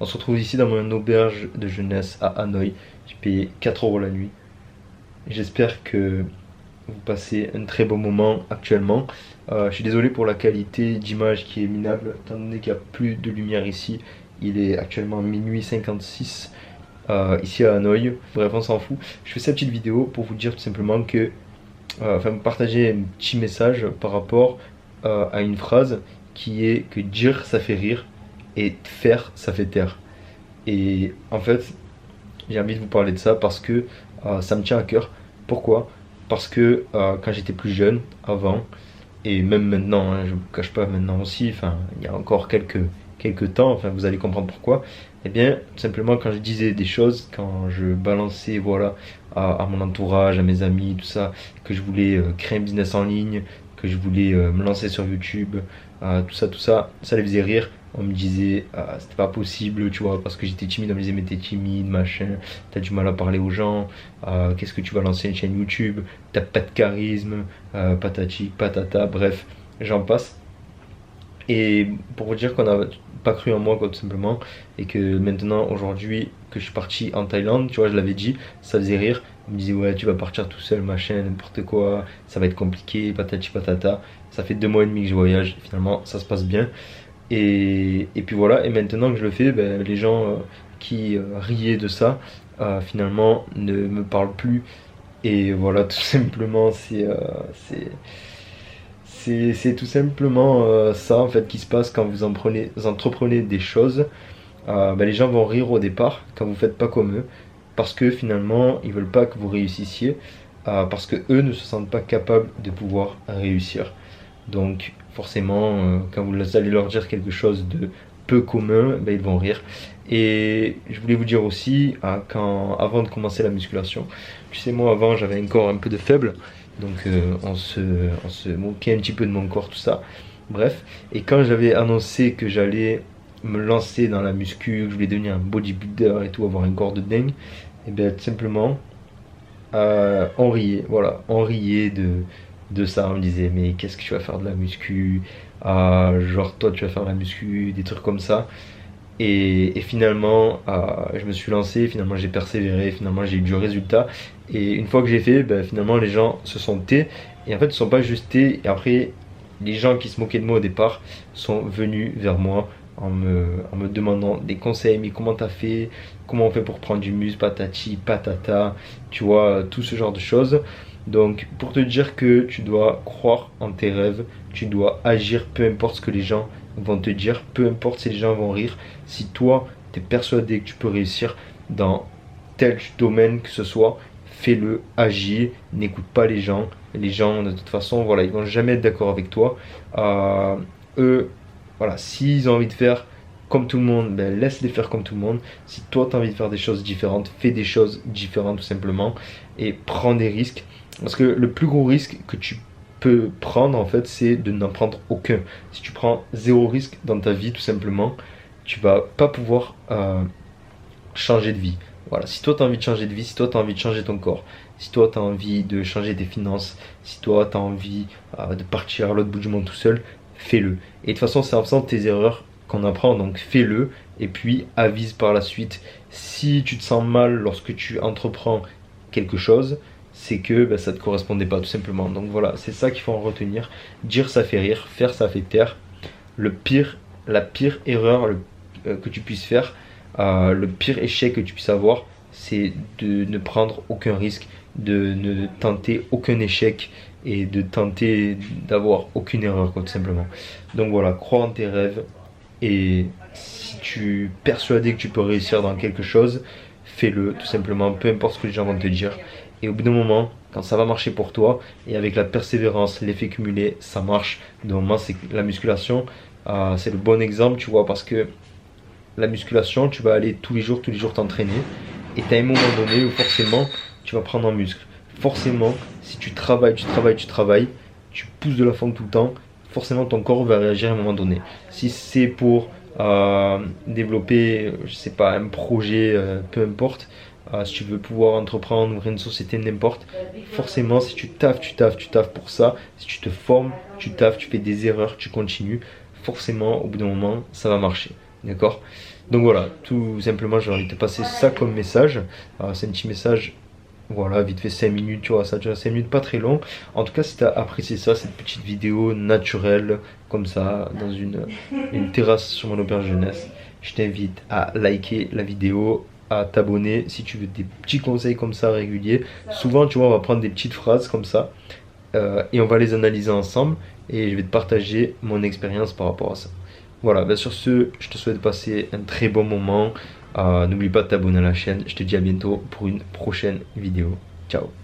On se retrouve ici dans mon auberge de jeunesse à Hanoï. J'ai payé 4 € la nuit. J'espère que vous passez un très bon moment actuellement. Je suis désolé pour la qualité d'image qui est minable, étant donné qu'il n'y a plus de lumière ici. Il est actuellement minuit 56 ici à Hanoï. Bref, on s'en fout. Je fais cette petite vidéo pour vous dire tout simplement que, vous partager un petit message par rapport à une phrase qui est que dire ça fait rire et faire ça fait taire. Et en fait, j'ai envie de vous parler de ça parce que ça me tient à cœur. Pourquoi? Parce que quand j'étais plus jeune, avant, et même maintenant, hein, je ne vous cache pas maintenant aussi, enfin, il y a encore quelques temps, enfin, vous allez comprendre pourquoi. Eh bien, tout simplement, quand je disais des choses, quand je balançais, voilà, à mon entourage, à mes amis, tout ça, que je voulais créer un business en ligne, que je voulais me lancer sur YouTube, tout ça, ça les faisait rire. On me disait, c'était pas possible, tu vois, parce que j'étais timide. On me disait, mais t'es timide, machin, t'as du mal à parler aux gens, qu'est-ce que tu vas lancer une chaîne YouTube, t'as pas de charisme, patati, patata, bref, j'en passe. Et pour vous dire qu'on n'a pas cru en moi, quoi, tout simplement, et que maintenant, aujourd'hui, que je suis parti en Thaïlande, tu vois, je l'avais dit, ça faisait rire. On me disait, ouais, tu vas partir tout seul, machin, n'importe quoi, ça va être compliqué, patati patata. Ça fait 2 mois et demi que je voyage, finalement, ça se passe bien. Et puis voilà, et maintenant que je le fais, ben, les gens qui riaient de ça, finalement, ne me parlent plus. Et voilà, tout simplement, c'est tout simplement ça en fait qui se passe quand vous entreprenez des choses. Ben, les gens vont rire au départ quand vous faites pas comme eux, parce que finalement, ils veulent pas que vous réussissiez, parce que eux ne se sentent pas capables de pouvoir réussir. Donc forcément, quand vous allez leur dire quelque chose de peu commun, ben, ils vont rire. Et je voulais vous dire aussi, avant de commencer la musculation, tu sais, moi avant j'avais un corps un peu de faible, donc on se moquait un petit peu de mon corps, tout ça. Bref, et quand j'avais annoncé que j'allais me lancer dans la muscu, que je voulais devenir un bodybuilder et tout, avoir un corps de dingue, et bien tout simplement, on riait, voilà, on riait de ça. On me disait, mais qu'est-ce que tu vas faire de la muscu? Genre, toi, tu vas faire de la muscu, des trucs comme ça. Et finalement, je me suis lancé, finalement, j'ai persévéré, finalement, j'ai eu du résultat. Et une fois que j'ai fait, ben, finalement, les gens se sont tais. Et en fait, ils ne sont pas juste tais. Et après, les gens qui se moquaient de moi au départ sont venus vers moi en me demandant des conseils. Mais comment t'as fait? Comment on fait pour prendre du muscle? Patati, patata, tu vois, tout ce genre de choses. Donc, pour te dire que tu dois croire en tes rêves, tu dois agir, peu importe ce que les gens vont te dire, peu importe si les gens vont rire. Si toi, tu es persuadé que tu peux réussir dans tel domaine que ce soit, fais-le, agis, n'écoute pas les gens. Les gens, de toute façon, voilà, ils vont jamais être d'accord avec toi. Eux, voilà, s'ils ont envie de faire comme tout le monde, ben laisse-les faire comme tout le monde. Si toi, tu as envie de faire des choses différentes, fais des choses différentes tout simplement. Et prends des risques. Parce que le plus gros risque que tu peux prendre, en fait, c'est de n'en prendre aucun. Si tu prends zéro risque dans ta vie, tout simplement, tu vas pas pouvoir changer de vie. Voilà, si toi tu as envie de changer de vie, si toi tu as envie de changer ton corps, si toi tu as envie de changer tes finances, si toi tu as envie de partir à l'autre bout du monde tout seul, fais-le. Et de toute façon, c'est en faisant tes erreurs qu'on apprend, donc fais-le et puis avise par la suite. Si tu te sens mal lorsque tu entreprends quelque chose, c'est que ben, ça ne te correspondait pas tout simplement. Donc voilà, c'est ça qu'il faut en retenir. Dire ça fait rire, faire ça fait taire. La pire erreur que tu puisses faire, le pire échec que tu puisses avoir, c'est de ne prendre aucun risque, de ne tenter aucun échec et de tenter d'avoir aucune erreur, quoi, tout simplement. Donc voilà, crois en tes rêves et si tu es persuadé que tu peux réussir dans quelque chose, fais-le tout simplement, peu importe ce que les gens vont te dire. Et au bout d'un moment, quand ça va marcher pour toi, et avec la persévérance, l'effet cumulé, ça marche. Donc moi, c'est la musculation, c'est le bon exemple, tu vois, parce que la musculation, tu vas aller tous les jours t'entraîner. Et tu as un moment donné où forcément, tu vas prendre en muscle. Forcément, si tu travailles, tu pousses de la forme tout le temps, forcément ton corps va réagir à un moment donné. Si c'est pour développer, je sais pas, un projet, peu importe, si tu veux pouvoir entreprendre, ouvrir une société, n'importe, forcément, si tu taffes pour ça, si tu te formes, tu taffes, tu fais des erreurs, tu continues, forcément, au bout d'un moment, ça va marcher. D'accord? Donc voilà, tout simplement j'ai envie de te passer ça comme message. C'est un petit message, voilà, vite fait 5 minutes, tu vois, ça dure 5 minutes, pas très long. En tout cas, si tu as apprécié ça, cette petite vidéo naturelle, comme ça, dans une terrasse sur mon auberge jeunesse, je t'invite à liker la vidéo, à t'abonner si tu veux des petits conseils comme ça réguliers. Souvent, tu vois, on va prendre des petites phrases comme ça et on va les analyser ensemble et je vais te partager mon expérience par rapport à ça. Voilà, ben sur ce, je te souhaite de passer un très bon moment. N'oublie pas de t'abonner à la chaîne. Je te dis à bientôt pour une prochaine vidéo. Ciao.